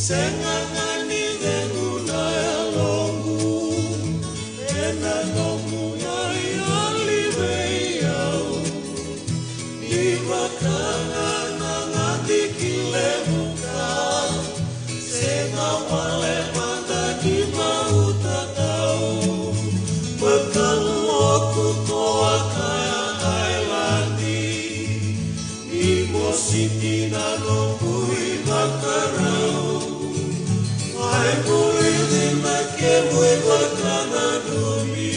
Sengangani vengunaya longu ena longunya yaliveyau Ibakangana ngati kilemuka Sengawale manda di mauta tau Bekalu aku toa kaya ailandi Imo siti na longgui bakarau Ai kuili make mui bakana dumi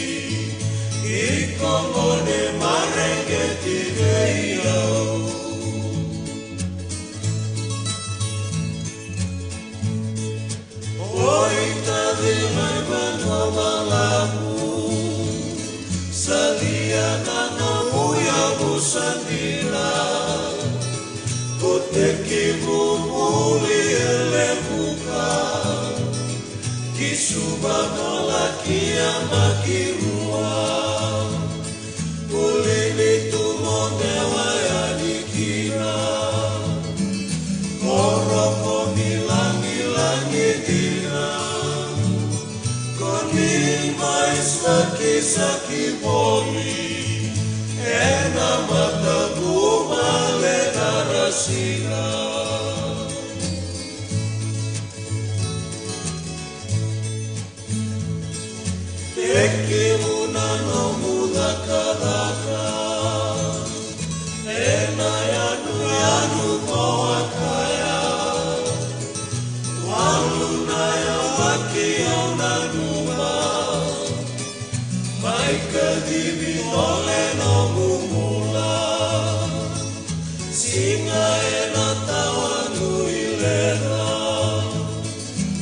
Ikongone marenge tigeyau Oi tadi mai bano malamu Salia nanamu ya busandira Kuteki mumuli elemuka Kisubano laki amakirua Kulili tumonde wayadikira Koroko nilangi dina Koni mais saki boli Ena mata bumale narasina Eki muna no muda kadaka Ena yanu koa kaya Waluna ya waki ona numa Maika dibi ole no mumula Singa ena tawanu ilena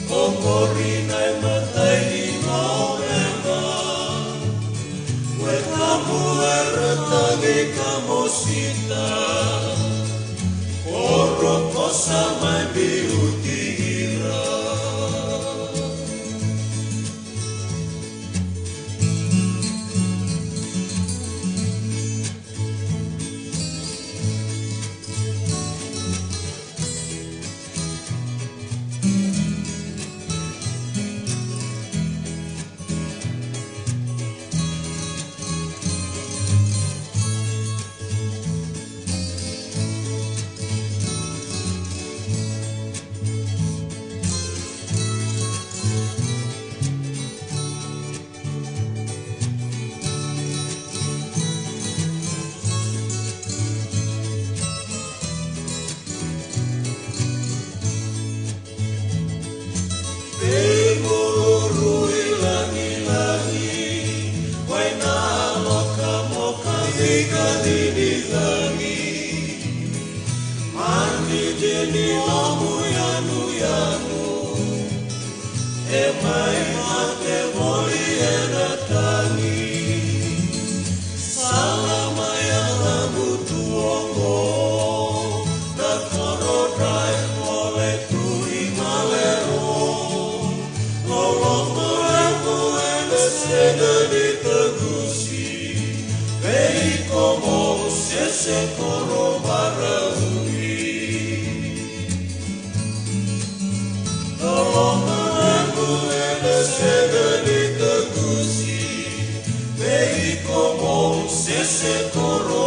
Komorina matai di Muertagi kamosita Oroko sama biutira Mandi jeni lomu yanu Emai mate voli edatani Salama yang lambu tuongo Nakoro drai mole turi malero Lolong meremu enesega di tegusi Veikomo sese koro barahui Tolong menemu enesega di tegusi Veikomo sese koro